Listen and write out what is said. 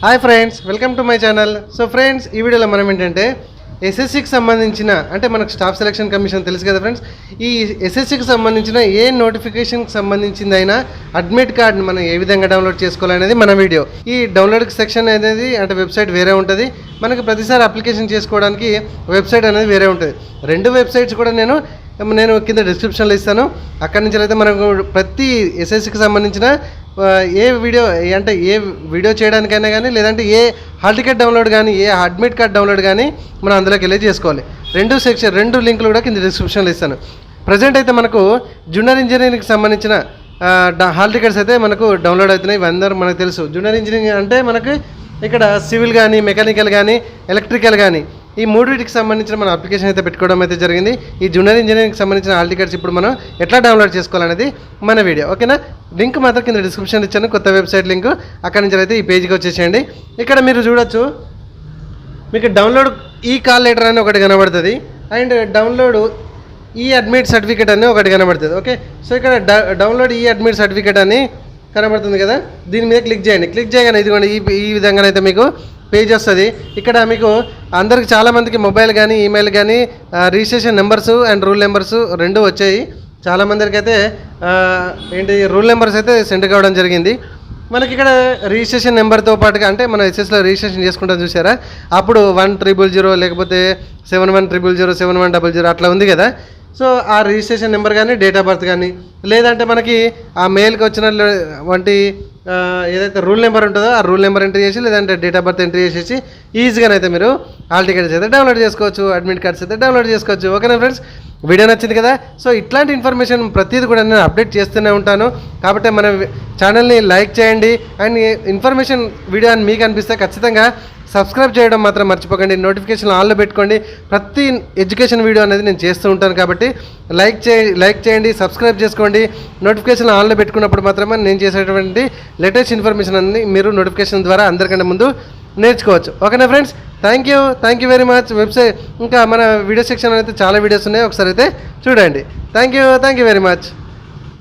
Hi friends, welcome to my channel. So friends, ఈ వీడియోలో మనం ఏంటంటే ఎస్ఎస్సికి సంబంధించిన అంటే మనకు స్టాఫ్ సెలక్షన్ కమిషన్ తెలుసు కదా ఫ్రెండ్స్. ఈ ఎస్ఎస్సికి సంబంధించిన ఏ నోటిఫికేషన్కి సంబంధించిందైనా అడ్మిట్ కార్డ్ని మనం ఏ విధంగా డౌన్లోడ్ చేసుకోవాలనేది మన వీడియో. ఈ డౌన్లోడ్ సెక్షన్ అనేది అంటే వెబ్సైట్ వేరే ఉంటుంది, మనకు ప్రతిసారి అప్లికేషన్ చేసుకోవడానికి వెబ్సైట్ అనేది వేరే ఉంటుంది. రెండు వెబ్సైట్స్ కూడా నేను కింద డిస్క్రిప్షన్లో ఇస్తాను. అక్కడి నుంచి అయితే మనకు ప్రతి ఎస్ఎస్సికి సంబంధించిన ఏ వీడియో చేయడానికైనా కానీ లేదంటే ఏ హాల్ టికెట్ డౌన్లోడ్ కానీ ఏ అడ్మిట్ కార్డ్ డౌన్లోడ్ కానీ మనం అందులోకి వెళ్ళి చేసుకోవాలి. రెండు లింకులు కూడా కింద డిస్క్రిప్షన్లో ఇస్తాను. ప్రజెంట్ అయితే మనకు జూనియర్ ఇంజనీరింగ్కి సంబంధించిన హాల్ టికెట్స్ అయితే మనకు డౌన్లోడ్ అవుతున్నాయి. ఇవందరూ మనకు తెలుసు. జూనియర్ ఇంజనీరింగ్ అంటే మనకు ఇక్కడ సివిల్ కానీ మెకానికల్ కానీ ఎలక్ట్రికల్ కానీ ఈ మూడింటికి సంబంధించిన మన అప్లికేషన్ అయితే పెట్టుకోవడం అయితే జరిగింది. ఈ జూనియర్ ఇంజనీరింగ్కి సంబంధించిన హాల్ టికెట్స్ ఇప్పుడు మనం ఎట్లా డౌన్లోడ్ చేసుకోవాలనేది మన వీడియో. ఓకేనా? లింక్ మాత్రం కింద డిస్క్రిప్షన్ ఇచ్చాను, కొత్త వెబ్సైట్ లింక్. అక్కడి నుంచి అయితే ఈ పేజ్కి వచ్చేసేయండి. ఇక్కడ మీరు చూడొచ్చు, మీకు డౌన్లోడ్ ఈ కాల్ లెటర్ అని ఒకటి కనబడుతుంది అండ్ డౌన్లోడ్ ఈ అడ్మిట్ సర్టిఫికేట్ అని ఒకటి కనబడుతుంది. ఓకే, సో ఇక్కడ డౌన్లోడ్ ఈ అడ్మిట్ సర్టిఫికేట్ అని కనబడుతుంది కదా, దీని మీద క్లిక్ చేయండి. క్లిక్ చేయగానే ఇదిగోండి ఈ విధంగానైతే మీకు పేజ్ వస్తుంది. ఇక్కడ మీకు అందరికి చాలామందికి మొబైల్ కానీ ఈమెయిల్ కానీ registration numbers and rule numbers రెండు వచ్చాయి. చాలామందికి అయితే రూల్ నెంబర్స్ అయితే సెండ్ కావడం జరిగింది. మనకి ఇక్కడ రిజిస్ట్రేషన్ నెంబర్తో పాటుగా అంటే మనం ఎస్ఎస్లో రిజిస్ట్రేషన్ చేసుకుంటాం చూసారా, అప్పుడు 1000 లేకపోతే 7100 7100 అట్లా ఉంది కదా. సో ఆ రిజిస్ట్రేషన్ నెంబర్ కానీ డేట్ ఆఫ్ బర్త్ కానీ లేదంటే మనకి ఆ మెయిల్కి వచ్చిన వంటి ఏదైతే రూల్ నెంబర్ ఉంటుందో ఆ రూల్ నెంబర్ ఎంట్రీ చేసి లేదంటే డేట్ ఆఫ్ బర్త్ ఎంట్రీ చేసేసి ఈజీగానైతే మీరు హాల్ టికెట్స్ అయితే డౌన్లోడ్ చేసుకోవచ్చు, అడ్మిట్ కార్డ్స్ అయితే డౌన్లోడ్ చేసుకోవచ్చు. ఓకేనా ఫ్రెండ్స్, వీడియో నచ్చింది కదా. సో ఇట్లాంటి ఇన్ఫర్మేషన్ ప్రతిదీ కూడా నేను అప్డేట్ చేస్తూనే ఉంటాను. కాబట్టి మన ఛానల్ని లైక్ చేయండి అండ్ ఇన్ఫర్మేషన్ వీడియో అని మీకు అనిపిస్తే ఖచ్చితంగా సబ్స్క్రైబ్ చేయడం మాత్రం మర్చిపోకండి. నోటిఫికేషన్ ఆన్లో పెట్టుకోండి. ప్రతి ఎడ్యుకేషన్ వీడియో అనేది నేను చేస్తూ ఉంటాను కాబట్టి లైక్ చేయండి, సబ్స్క్రైబ్ చేసుకోండి. నోటిఫికేషన్ ఆన్లో పెట్టుకున్నప్పుడు మాత్రమే నేను చేసేటువంటి లేటెస్ట్ ఇన్ఫర్మేషన్ అన్ని మీరు నోటిఫికేషన్ ద్వారా అందరికంటే ముందు నేర్చుకోవచ్చు. ఓకేనా friends, thank you very much. Website ఇంకా మన వీడియో సెక్షన్ అయితే చాలా వీడియోస్ ఉన్నాయి, ఒకసారి అయితే చూడండి. Thank you very much.